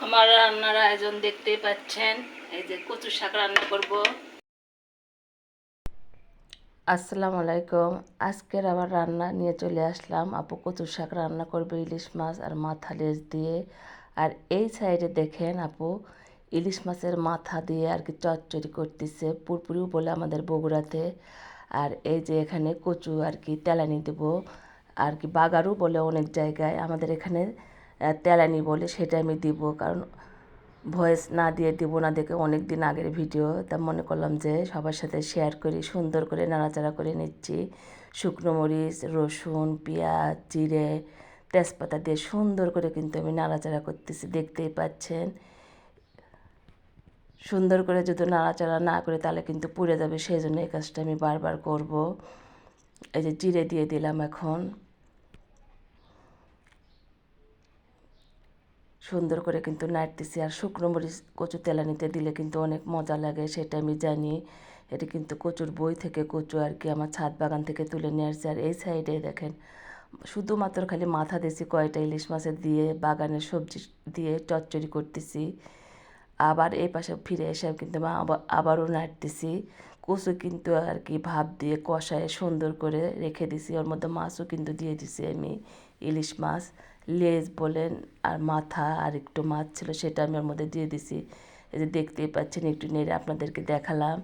আমার রান্নার আয়োজন দেখতেই পাচ্ছেন। এই যে কচু শাক রান্না করব। আসসালামু আলাইকুম। আজকের আবার রান্না নিয়ে চলে আসলাম। আপু কচু শাক রান্না করবে ইলিশ মাছ আর মাথা লেজ দিয়ে। আর এই সাইডে দেখেন আপু ইলিশ মাছের মাথা দিয়ে আর কি চচ্চড়ি করতেছে, পুরপুরিও বলে আমাদের বগুড়াতে। আর এই যে এখানে কচু আর কি তেলানি দেব, আর কি বাগারও বলে অনেক জায়গায়, আমাদের এখানে তেলানি বলে, সেটা আমি দিব। কারণ ভয়েস না দিয়ে দিব না দেখে অনেক দিন আগের ভিডিও, তা মনে করলাম যে সবার সাথে শেয়ার করি। সুন্দর করে নাড়াচাড়া করে নিচ্ছি। শুকনো মরিচ, রসুন, পেঁয়াজ, জিরে, তেজপাতা দিয়ে সুন্দর করে কিন্তু আমি নাড়াচাড়া করতেছি, দেখতেই পাচ্ছেন। সুন্দর করে যদি নাড়াচাড়া না করে তাহলে কিন্তু পুড়ে যাবে, সেই জন্য এই কাজটা আমি বারবার করব। এই যে জিরে দিয়ে দিলাম এখন। সুন্দর করে কিন্তু নাড়তেছি। আর শুকনো মরিচ কচু তেলানিতে দিলে কিন্তু অনেক মজা লাগে, সেটা আমি জানি। এটা কিন্তু কচুর বই থেকে কচু আর কি আমার ছাদ বাগান থেকে তুলে নিয়ে আসছে। আর এই সাইডে দেখেন শুধুমাত্র খালি মাথা দিয়েছি কয়টা ইলিশ মাছের দিয়ে, বাগানের সবজি দিয়ে চচ্চড়ি করতেছি। আবার এই পাশে ফিরে এসে কিন্তু আবারও নাড়তেছি। কচু কিন্তু আর কি ভাপ দিয়ে কষায় সুন্দর করে রেখে দিছি। ওর মধ্যে মাছও কিন্তু দিয়ে দিছি আমি, ইলিশ মাছ লেজ বলেন, আর মাথা আর একটু মাছ ছিল সেটা আমি ওর মধ্যে দিয়ে দিছি। এই যে দেখতেই পাচ্ছেন, একটু নেড়ে আপনাদেরকে দেখালাম।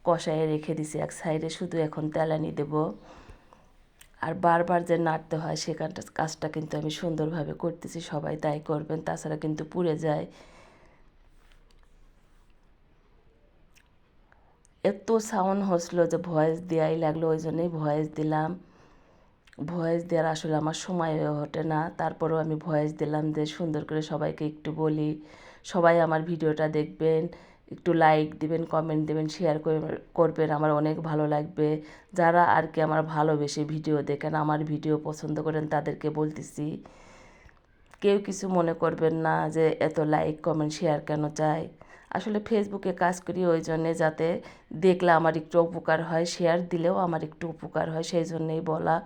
কষায় রেখে দিছি এক সাইডে, শুধু এখন তেলানি দেব। আর বারবার যে নাড়তে হয় সে কাজটা কিন্তু আমি সুন্দরভাবে করতেছি, সবাই তাই করবেন, তাছাড়া কিন্তু পুড়ে যায়। এত সাউন্ড হচ্ছিল যে ভয়েস দেওয়াই লাগলো, ওই জন্যই ভয়েস দিলাম। ভয়েস দেওয়ার আসলে আমার সময় ওঠে না, তারপরেও আমি ভয়েস দিলাম যে সুন্দর করে সবাইকে একটু বলি, সবাই আমার ভিডিওটা দেখবেন, একটু লাইক দিবেন, কমেন্ট দেবেন, শেয়ার করবেন, আমার অনেক ভালো লাগবে। যারা আর কি আমার ভালোবেসে ভিডিও দেখেন, আমার ভিডিও পছন্দ করেন, তাদেরকে বলতেছি কেউ কিছু মনে করবেন না যে এত লাইক কমেন্ট শেয়ার কেন চাই। আসলে ফেসবুকে কাজ করি ওই জন্যে, যাতে দেখলে আমার একটু উপকার হয়, শেয়ার দিলেও আমার একটু উপকার হয়, সেই জন্যেই বলা।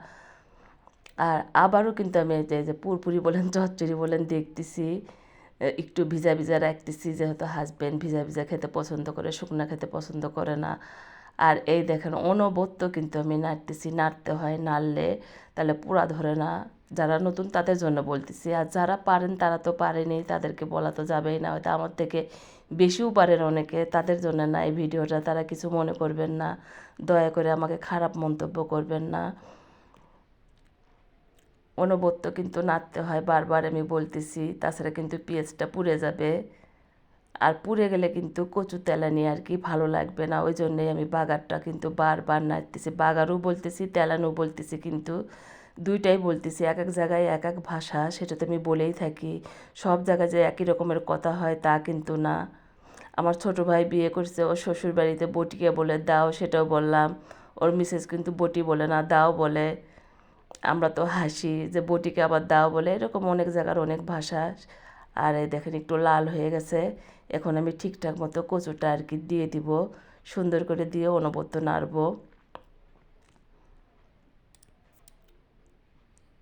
আর আবারও কিন্তু আমি এই যে পুরপুরি বলেন চচ্চড়ি বলেন দেখতেছি, একটু ভিজা ভিজা রাখতেছি, যেহেতু হাজব্যান্ড ভিজা ভিজা খেতে পছন্দ করে, শুকনা খেতে পছন্দ করে না। আর এই দেখেন অনবদ্য কিন্তু আমি নাড়তেছি, নাড়তে হয়, নাড়লে তাহলে পোড়া ধরে না। যারা নতুন তাদের জন্য বলতেছি, আর যারা পারেন তারা তো পারেনি, তাদেরকে বলা তো যাবেই না, হয়তো আমার থেকে বেশিও পারেন অনেকে, তাদের জন্য না এই ভিডিওটা, তারা কিছু মনে করবেন না, দয়া করে আমাকে খারাপ মন্তব্য করবেন না। অনবদ্য কিন্তু নাড়তে হয়, বারবার আমি বলতেছি, তাছাড়া কিন্তু পেঁয়াজটা পুড়ে যাবে। আর পুড়ে গেলে কিন্তু কচু তেলানি আর কি ভালো লাগবে না, ওই জন্যেই আমি বাগারটা কিন্তু বারবার নাড়তেছি। বাগারও বলতেছি, তেলানও বলতেছি, কিন্তু দুইটাই বলতেছি। এক এক জায়গায় এক এক ভাষা, সেটা তো আমি বলেই থাকি। সব জায়গায় যে একই রকমের কথা হয় তা কিন্তু না। আমার ছোট ভাই বিয়ে করছে, ওর শ্বশুর বাড়িতে বটিকে বলে দাও, সেটাও বললাম। ওর মিসেস কিন্তু বটি বলে না, দাও বলে। আমরা তো হাসি যে বটিকে আবার দাও বলে, এরকম অনেক জায়গার অনেক ভাষা। আর এই দেখেন একটু লাল হয়ে গেছে, এখন আমি ঠিকঠাক মতো কচুটা আর কি দিয়ে দিব, সুন্দর করে দিয়ে অনবদ্য নাড়বো।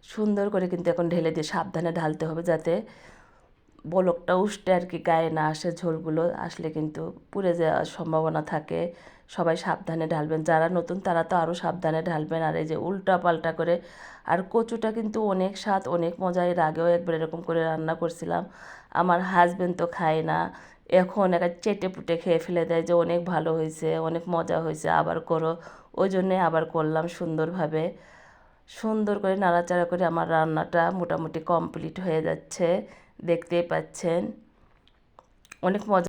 সুন্দর করে কিন্তু এখন ঢেলে দিয়ে সাবধানে ঢালতে হবে, যাতে বলকটা উষ্টে আর কি গায়ে না আসে, ঝোলগুলো আসলে কিন্তু পুড়ে যাওয়ার সম্ভাবনা থাকে। সবাই সাবধানে ঢালবেন, যারা নতুন তারা তো আরও সাবধানে ঢালবেন। আর এই যে উল্টা পাল্টা করে, আর কচুটা কিন্তু অনেক স্বাদ, অনেক মজা। এর আগেও একবার এরকম করে রান্না করছিলাম, আমার হাজবেন্ড তো খায় না, এখন একটা চেটে পুটে খেয়ে ফেলে দেয় যে অনেক ভালো হয়েছে, অনেক মজা হয়েছে, আবার করো। ওই জন্যে আবার করলাম সুন্দরভাবে। সুন্দর করে নাড়াচাড়া করে আমার রান্নাটা মোটামুটি কমপ্লিট হয়ে যাচ্ছে, দেখতেই পাচ্ছেন। অনেক মজা।